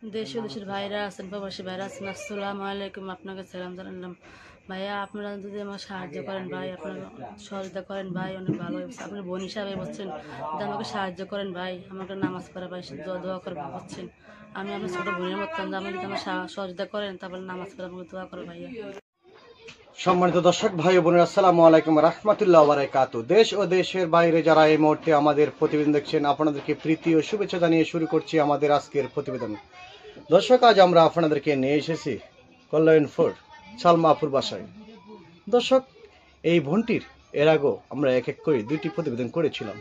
দেশ ও দেশের ভাইরা আছেন, প্রবাসী ভাইরা আছেন, আসসালামু আলাইকুম। আপনাকে সালাম জানালাম। ভাইয়া, আপনারা যদি আমার সাহায্য করেন ভাই, আপনারা সহযোগিতা করেন ভাই, অনেক ভালো হয়েছে। আপনি বোন হিসাবে বলছেন, যদি আমাকে সাহায্য করেন ভাই, আমাকে নামাজ পড়া ভাই, দোয়া করে বলছেন। আমি আপনার ছোটো বোনের মতন, আপনি যদি আমার সহযোগিতা করেন, তারপরে নামাজ পড়া আমাকে দোয়া করে ভাইয়া। সম্মানিত দর্শক ভাই ও বোনেরা, আসসালামু আলাইকুম রাহমাতুল্লাহি ওয়া বারাকাতুহু। দেশ ও দেশের বাইরে যারা এই মুহূর্তে আমাদের প্রতিবেদন দেখছেন, আপনাদেরকে প্রীতি ও শুভেচ্ছা জানিয়ে শুরু করছি আমাদের আজকের প্রতিবেদন। দর্শক, আজ আমরা আপনাদেরকে নিয়ে এসেছি কল্যাণপুর সালমাপুর বাসায়। দর্শক, এই বোনটির এর আগেও আমরা এক এক করে দুইটি প্রতিবেদন করেছিলাম।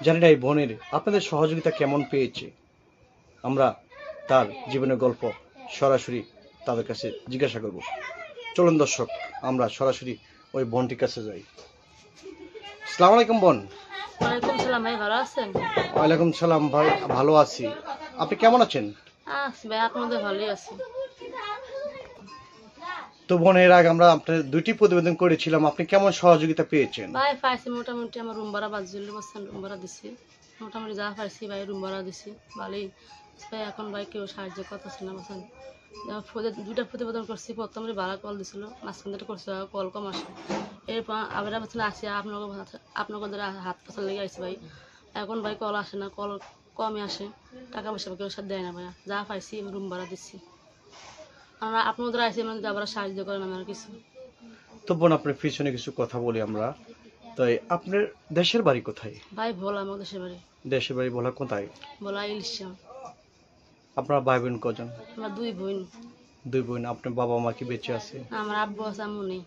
জানি না এই বোনের আপনাদের সহযোগিতা কেমন পেয়েছে। আমরা তার জীবনের গল্প সরাসরি তাদের কাছে জিজ্ঞাসা করব। চলুন দর্শক, আমরা সরাসরি ওই বোনটির কাছে যাই। আসসালামু আলাইকুম বোন। ওয়ালাইকুম সালাম ভাই, ভালো আছেন? ওয়ালাইকুম সালাম ভাই, ভালো আছি। আপনি কেমন আছেন? ভাই, আপনাদের ভালোই আছে। তো বোন, এর আগে আমরা আপনার দুইটি প্রতিবেদন করেছিলাম, আপনি কেমন সহযোগিতা পেয়েছেন? ভাই পাইছি মোটামুটি, আমার রুম ভাড়া বাজছিল বলছেন, রুম ভাড়া দিছি মোটামুটি, যা পাইছি ভাই রুম ভাড়া দিছি ভালোই ভাই। এখন ভাই কেউ সাহায্য করতেছে না বলছেন। দুইটা প্রতিবেদন করছি, প্রথমে ভাড়া কল দিছিল, মাঝখান থেকে করছে কল কম আসে। এরপর আবার বলছেন আসি আপনাকে ধরে হাত পাশার লেগে আসছে ভাই। এখন ভাই কল আসে না, কল কমে আসে, টাকা পয়সা কেউ সাথে দেয় না ভাইয়া। যা পাইছি রুম ভাড়া দিচ্ছি। আমরা আপনাদের আসি, মানে আবার সাহায্য করেন আমার কিছু। তো বোন, আপনার পিছনে কিছু কথা বলি আমরা। তাই আপনার দেশের বাড়ি কোথায়? ভাই ভোলা আমার দেশের বাড়ি। দেশের বাড়ি বলা কোথায়? ভোলা ইলিশা। আপনার ভাই বোন কজন? আমার দুই বোন। দুই বোন। আপনার বাবা মা কি বেঁচে আছে? আমার আব্বু আছে, আম্মু নেই।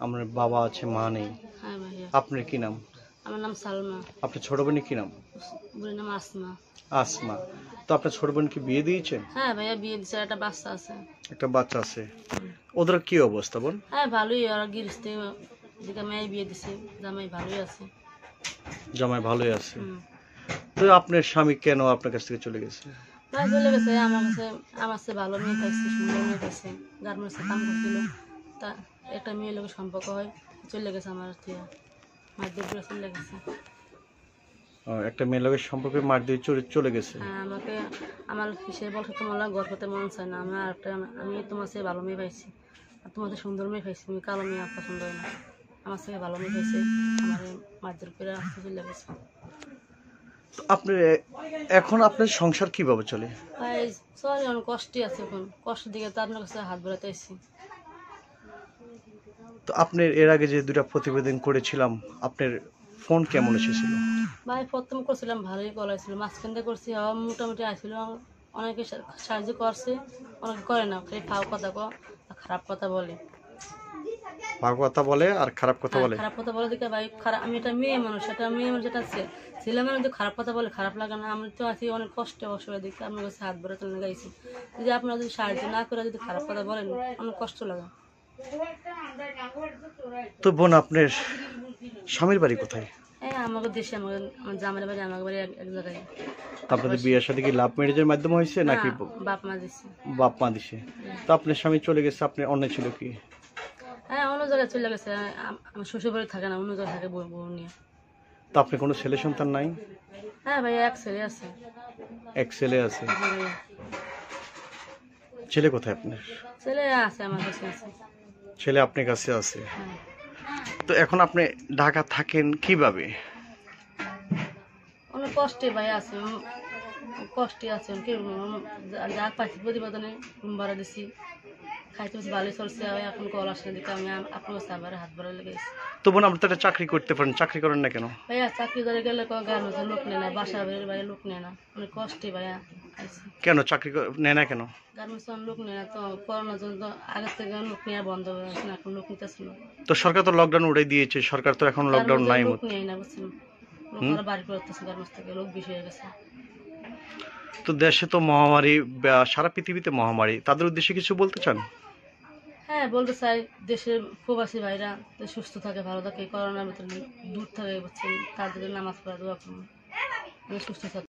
আপনার বাবা আছে, মা নেই। হ্যাঁ ভাইয়া। আপনার কি নাম? আমার নাম সালমা। আপনার ছোট বোনের কি নাম? বোনের নাম আসমা। আসমা। তো আপনার ছোট বোনকে বিয়ে দিয়েছেন? হ্যাঁ ভাইয়া, বিয়ে দিচ্ছে, একটা বাচ্চা আছে। একটা বাচ্চা আছে। ওদের কি অবস্থা বোন? হ্যাঁ ভালোই, ওরা গৃহস্থী দিকে মেয়ে বিয়ে দিছে, জামাই ভালোই আছে। জামাই ভালোই আছে। তো আপনার স্বামী কেন আপনার কাছ থেকে চলে গেছে? ভাই চলে গেছে, আমার কাছে ভালো মেয়ে পাইছে, সুন্দর মেয়ে পাইছে, গার্মেন্টসে কাম করছিল। তা একটা মেয়ের লোকের সম্পর্ক হয়, চলে গেছে আমার থেকে, মাধ্যমিক করে চলে গেছে। একটা মেয়ের লোকের সম্পর্কে মার দিয়ে চলে গেছে। হ্যাঁ, আমাকে আমার সে বলছে তোমার ঘর করতে মন চায় না, আমি তোমার চেয়ে ভালো মেয়ে পাইছি, আর তোমার চেয়ে সুন্দর মেয়ে পাইছি, তুমি কালো মেয়ে পছন্দ হয় না, আমার থেকে ভালো মেয়ে পাইছে, আমার মারধর করে আসতে চলে গেছে। আপনি এখন আপনার সংসার কিভাবে চলে? ভাই সরি, অনেক কষ্টই আছে, এখন কষ্টের দিকে তো আপনার কাছে হাত বাড়াতে আসছি। তো আপনার এর আগে যে দুটা প্রতিবেদন করেছিলাম, আপনার ফোন কেমন এসেছিল? ভাই প্রথম করছিলাম ভালোই কল আসছিল, মাঝখান দিয়ে করছি মোটামুটি আসছিল, অনেকে সাহায্য করছে, অনেকে করে না, খালি ফাও কথা খারাপ কথা বলে। ভালো কথা বলে আর খারাপ কথা বলে। খারাপ কথা বলে দিকে ভাই, খারাপ, আমি একটা মেয়ে মানুষ, এটা ছেলে মানুষ যদি খারাপ কথা বলে খারাপ লাগে না? আমি তো আছি অনেক কষ্টে অসহায় দিকে, আপনার কাছে হাত ভরে তুলে গাইছি, যদি আপনারা যদি সাহায্য না করে যদি খারাপ কথা বলেন, অনেক কষ্ট লাগে। তো বোন, আপনার স্বামীর বাড়ি কোথায়? হ্যাঁ, আমাকে দেশে, আমার জামাই বাড়ি, আমার বাড়ি এক জায়গায়। আপনাদের বিয়ের সাথে কি লাভ ম্যারেজের মাধ্যমে হয়েছে নাকি বাপ মা দিচ্ছে? বাপ মা দিছে। তো আপনার স্বামী চলে গেছে, আপনার অন্য ছিল কি? হ্যাঁ, অন্য জায়গায় চলে গেছে, আমার শ্বশুর বাড়ি থাকে না, অন্য জায়গায় থাকে বউ নিয়ে। তো আপনি কোনো ছেলে সন্তান নাই? হ্যাঁ ভাইয়া, এক ছেলে আছে। এক ছেলে আছে। ছেলে কোথায় আপনার? ছেলে আছে, আমার কাছে আছে। ছেলে আপনার কাছে আছে। হ্যাঁ। তো এখন আপনি ঢাকা থাকেন কিভাবে? অনেক কষ্টে ভাই আছে, কষ্টে আছে, কি যা পাইছি প্রতিবেদনে রুম ভাড়া দিছি, খাইতে বেশি ভালোই চলছে। এখন কল আসে না দিকে আমি আপনার কাছে আবার হাত ভরা লেগেছি। তো বোন, আপনি তো একটা চাকরি করতে পারেন, চাকরি করেন না কেন? ভাইয়া চাকরি করে গেলে গার্মেন্টসের লোক নেয় না, বাসা বাড়ির বাইরে লোক নেয় না, অনেক কষ্টে ভাইয়া আইসি। কেন চাকরি নেয় না কেন? গার্মেন্টসের লোক নেয় না, তো করোনার জন্য তো আগের থেকে লোক নেওয়া বন্ধ হয়ে গেছে না, এখন লোক নিতেছে না। তো সরকার তো লকডাউন উড়াই দিয়েছে, সরকার তো এখন লকডাউন নাই। লোক নেয় না বুঝছেন, লোক বাড়ি করতেছে গার্মেন্টস থেকে, লোক বেশি হয়ে গেছে। তো দেশে তো মহামারী, সারা পৃথিবীতে মহামারী, তাদের উদ্দেশ্যে কিছু বলতে চান? হ্যাঁ, বলতে চাই দেশের প্রবাসী ভাইরা সুস্থ থাকে, ভালো থাকে, করোনার ভিতরে দূর থাকে বুঝছেন, তাদের নামাজ পড়া দোয়া করুন, সুস্থ থাকে।